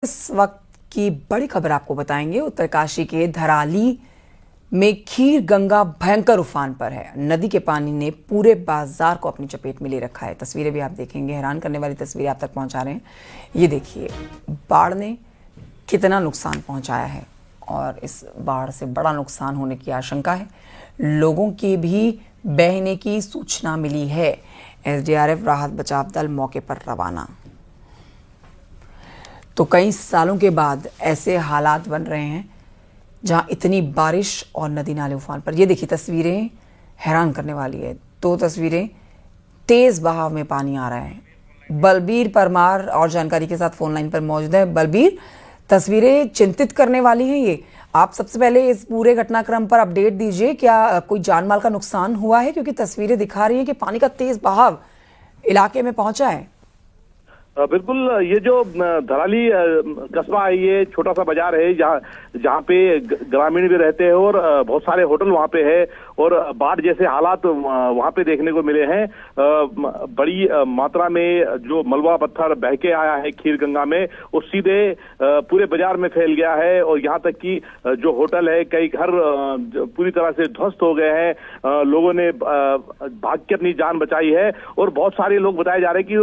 इस वक्त की बड़ी खबर आपको बताएंगे। उत्तरकाशी के धराली में खीर गंगा भयंकर उफान पर है। नदी के पानी ने पूरे बाजार को अपनी चपेट में ले रखा है। तस्वीरें भी आप देखेंगे, हैरान करने वाली तस्वीरें आप तक पहुंचा रहे हैं। ये देखिए, बाढ़ ने कितना नुकसान पहुंचाया है और इस बाढ़ से बड़ा नुकसान होने की आशंका है। लोगों की भी बहने की सूचना मिली है। एसडीआरएफ राहत बचाव दल मौके पर रवाना। तो कई सालों के बाद ऐसे हालात बन रहे हैं जहां इतनी बारिश और नदी नाले उफान पर। ये देखिए, तस्वीरें हैरान करने वाली है। तो तस्वीरें, तेज बहाव में पानी आ रहा है। बलबीर परमार और जानकारी के साथ फोन लाइन पर मौजूद है। बलबीर, तस्वीरें चिंतित करने वाली हैं। ये आप सबसे पहले इस पूरे घटनाक्रम पर अपडेट दीजिए। क्या कोई जानमाल का नुकसान हुआ है? क्योंकि तस्वीरें दिखा रही हैं कि पानी का तेज बहाव इलाके में पहुंचा है। बिल्कुल, ये जो धराली कस्बा है, ये छोटा सा बाजार है जहाँ पे ग्रामीण भी रहते हैं और बहुत सारे होटल वहाँ पे है और बाढ़ जैसे हालात वहाँ पे देखने को मिले हैं। बड़ी मात्रा में जो मलबा पत्थर बह के आया है खीर गंगा में, वो सीधे पूरे बाजार में फैल गया है और यहाँ तक कि जो होटल है, कई घर पूरी तरह से ध्वस्त हो गए हैं। लोगों ने भाग के अपनी जान बचाई है और बहुत सारे लोग बताए जा रहे हैं कि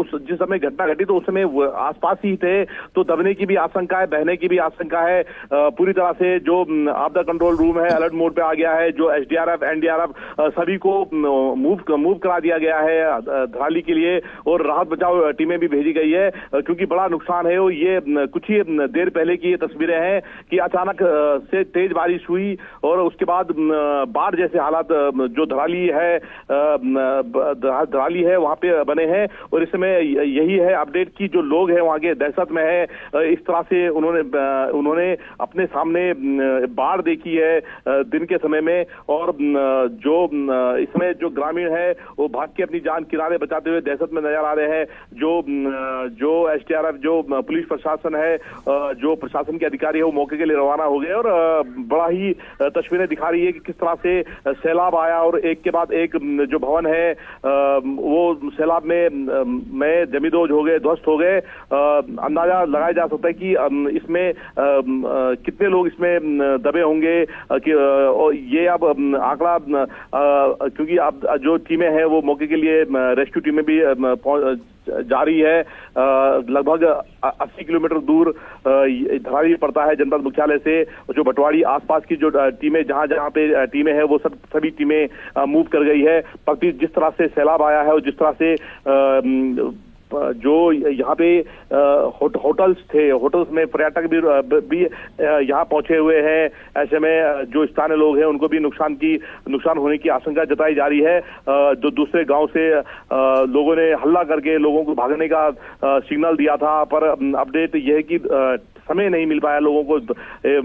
उस जिस समय घटना घटी तो उस समय आसपास ही थे, तो दबने की भी आशंका है, बहने की भी आशंका है। पूरी तरह से जो आपदा कंट्रोल रूम है अलर्ट मोड पे आ गया है। जो एसडीआरएफ एनडीआरएफ सभी को मूव करा दिया गया है धराली के लिए और राहत बचाव टीमें भी भेजी गई है क्योंकि बड़ा नुकसान है। और ये कुछ ही देर पहले की ये तस्वीरें हैं कि अचानक से तेज बारिश हुई और उसके बाद बाढ़ जैसे हालात जो धराली है वहां पे बने हैं। और इस समय यही है अपडेट की जो लोग हैं वहां के दहशत में है। इस तरह से उन्होंने अपने सामने बाढ़ देखी है दिन के समय में और जो इसमें जो ग्रामीण है वो भाग के अपनी जान किनारे बचाते हुए दहशत में नजर आ रहे हैं। जो एसडीआरएफ, जो पुलिस प्रशासन है, जो प्रशासन के अधिकारी है, वो मौके के लिए रवाना हो गए और बड़ा ही तस्वीरें दिखा रही है कि किस तरह से सैलाब आया और एक के बाद एक जो भवन है वो सैलाब में जमींदोज हो गए, ध्वस्त हो गए। अंदाजा लगाया जा सकता है कि इसमें कितने लोग इसमें दबे होंगे कि और ये अब आंकड़ा क्योंकि अब जो टीमें हैं वो मौके के लिए रेस्क्यू टीमें भी जारी है। लगभग 80 किलोमीटर दूर धराली पड़ता है जनपद मुख्यालय से। जो भटवाड़ी आसपास की जो टीमें जहां पे टीमें हैं वो सभी टीमें मूव कर गई है। पर जिस तरह से सैलाब आया है और जिस तरह से जो यहाँ पे होटल्स थे, होटल्स में पर्यटक भी यहाँ पहुंचे हुए हैं। ऐसे में जो स्थानीय लोग हैं उनको भी नुकसान होने की आशंका जताई जा रही है। जो दूसरे गांव से लोगों ने हल्ला करके लोगों को भागने का सिग्नल दिया था, पर अपडेट यह है कि समय नहीं मिल पाया लोगों को।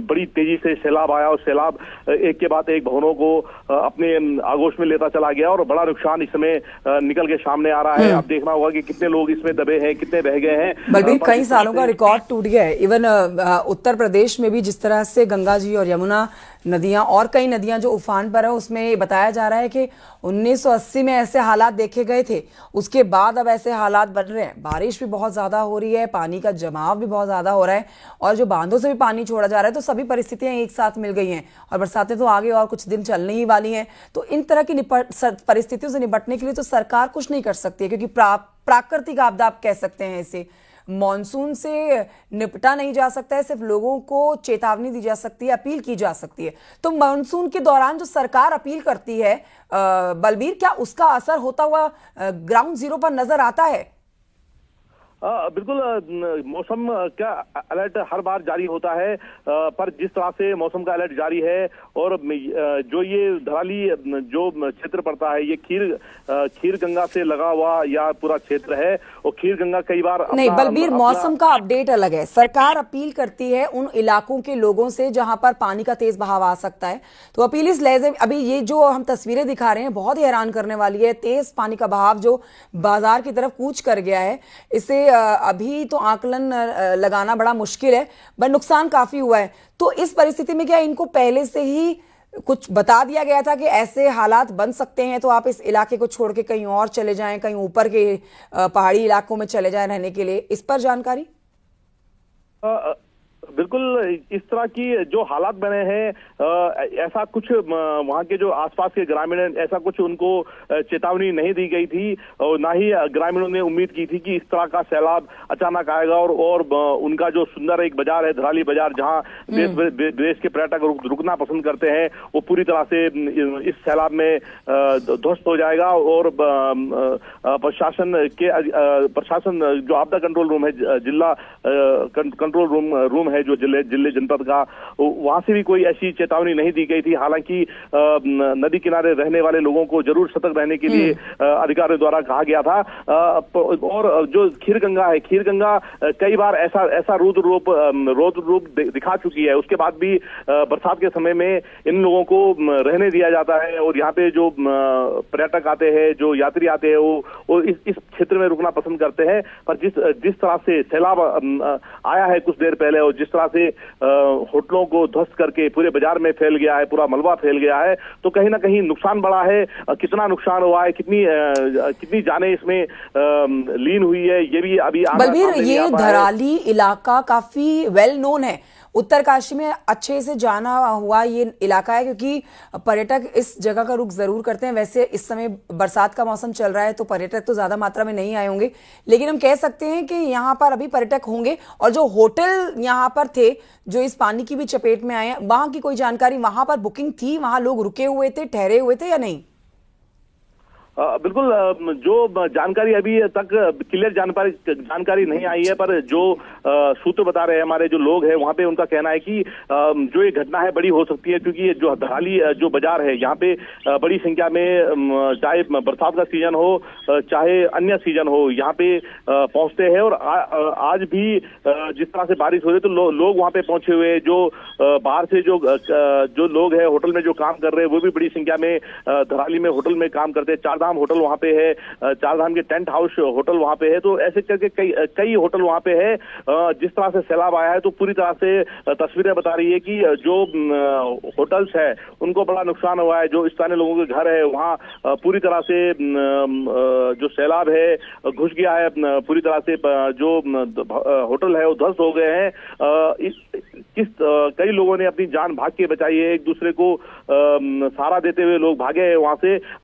बड़ी तेजी से सैलाब आया और सैलाब एक के बाद एक भवनों को अपने आगोश में लेता चला गया और बड़ा नुकसान इस समय निकल के सामने आ रहा है। अब देखना होगा कि कितने लोग इसमें दबे हैं, कितने बह गए हैं। बलबीर, कई सालों का रिकॉर्ड टूट गया है। इवन उत्तर प्रदेश में भी जिस तरह से गंगा जी और यमुना नदियां और कई नदियां जो उफान पर है, उसमें बताया जा रहा है कि 1980 में ऐसे हालात देखे गए थे। उसके बाद अब ऐसे हालात बन रहे हैं। बारिश भी बहुत ज्यादा हो रही है, पानी का जमाव भी बहुत ज्यादा हो रहा है और जो बांधों से भी पानी छोड़ा जा रहा है। तो सभी परिस्थितियां एक साथ मिल गई हैं और बरसातें तो आगे और कुछ दिन चलने ही वाली हैं। तो इन तरह की परिस्थितियों से निपटने के लिए तो सरकार कुछ नहीं कर सकती है, क्योंकि प्राकृतिक आपदा आप कह सकते हैं इसे। मॉनसून से निपटा नहीं जा सकता है, सिर्फ लोगों को चेतावनी दी जा सकती है, अपील की जा सकती है। तो मॉनसून के दौरान जो सरकार अपील करती है, बलबीर, क्या उसका असर होता हुआ ग्राउंड जीरो पर नजर आता है? बिल्कुल, मौसम का अलर्ट हर बार जारी होता है, पर जिस तरह से मौसम का अलर्ट जारी है और जो ये धराली जो क्षेत्र पड़ता है, ये खीर गंगा से लगा हुआ या पूरा क्षेत्र है। और खीर गंगा कई बार नहीं बलबीर, मौसम का अपडेट अलग है। सरकार अपील करती है उन इलाकों के लोगों से जहां पर पानी का तेज बहाव आ सकता है। तो अपील इस लहजे में, अभी ये जो हम तस्वीरें दिखा रहे हैं बहुत ही हैरान करने वाली है। तेज पानी का बहाव जो बाजार की तरफ कूच कर गया है, इससे अभी तो आकलन लगाना बड़ा मुश्किल है, पर नुकसान काफी हुआ है। तो इस परिस्थिति में क्या इनको पहले से ही कुछ बता दिया गया था कि ऐसे हालात बन सकते हैं, तो आप इस इलाके को छोड़ के कहीं और चले जाएं, कहीं ऊपर के पहाड़ी इलाकों में चले जाएं रहने के लिए? इस पर जानकारी। बिल्कुल इस तरह की जो हालात बने हैं, ऐसा कुछ वहां के जो आसपास के ग्रामीण हैं, ऐसा कुछ उनको चेतावनी नहीं दी गई थी और ना ही ग्रामीणों ने उम्मीद की थी कि इस तरह का सैलाब अचानक आएगा और उनका जो सुंदर एक बाजार है धराली बाजार, जहां देश के पर्यटक रुकना पसंद करते हैं, वो पूरी तरह से इस सैलाब में ध्वस्त हो जाएगा। और प्रशासन जो आपदा कंट्रोल रूम है, जिला कंट्रोल रूम है जो जिले जनपद का, वहां से भी कोई ऐसी चेतावनी नहीं दी गई थी। हालांकि नदी किनारे रहने वाले लोगों को जरूर सतर्क रहने के लिए अधिकारियों द्वारा कहा गया था। और जो खीरगंगा है, खीरगंगा कई बार ऐसा रौद्र रूप दिखा चुकी है, उसके बाद भी बरसात के समय में इन लोगों को रहने दिया जाता है। और यहाँ पे जो पर्यटक आते हैं, जो यात्री आते हैं, वो इस क्षेत्र में रुकना पसंद करते हैं। पर जिस तरह से सैलाब आया है कुछ देर पहले, और जिस तरह से होटलों को ध्वस्त करके पूरे बाजार में फैल गया है, पूरा मलबा फैल गया है, तो कहीं ना कहीं नुकसान बड़ा है। कितना नुकसान हुआ है, कितनी जानें इसमें लीन हुई है, ये भी अभी बलबीर, ये धराली इलाका काफी वेल नोन है, उत्तरकाशी में अच्छे से जाना हुआ ये इलाका है, क्योंकि पर्यटक इस जगह का रुख जरूर करते हैं। वैसे इस समय बरसात का मौसम चल रहा है तो पर्यटक तो ज्यादा मात्रा में नहीं आए होंगे, लेकिन हम कह सकते हैं कि यहाँ पर अभी पर्यटक होंगे। और जो होटल यहाँ पर थे जो इस पानी की भी चपेट में आए हैं, वहां की कोई जानकारी, वहां पर बुकिंग थी, वहां लोग रुके हुए थे, ठहरे हुए थे या नहीं? बिल्कुल, जो जानकारी अभी तक क्लियर जानकारी नहीं आई है, पर जो सूत्र बता रहे हैं हमारे जो लोग हैं वहां पे, उनका कहना है कि जो ये घटना है बड़ी हो सकती है, क्योंकि ये जो धराली जो बाजार है, यहाँ पे बड़ी संख्या में, चाहे बरसात का सीजन हो चाहे अन्य सीजन हो, यहाँ पे पहुंचते हैं। और आज भी जिस तरह से बारिश हो रही है, तो लोग वहां पे पहुंचे हुए, जो बाहर से जो लोग हैं होटल में जो काम कर रहे हैं, वो भी बड़ी संख्या में धराली में होटल में काम करते हैं। चारधाम होटल वहां पे है, चारधाम के टेंट हाउस होटल वहां पे है, तो ऐसे करके कई होटल वहां पे है। जिस तरह से सैलाब आया है, तो पूरी तरह से तस्वीरें बता रही है कि जो होटल्स है उनको बड़ा नुकसान हुआ है। जो स्थानीय लोगों के घर है वहां पूरी तरह से जो सैलाब है घुस गया है, पूरी तरह से जो होटल है वो ध्वस्त हो गए हैं। कई लोगों ने अपनी जान भाग के बचाई है, एक दूसरे को सहारा देते हुए लोग भागे हैं वहां से।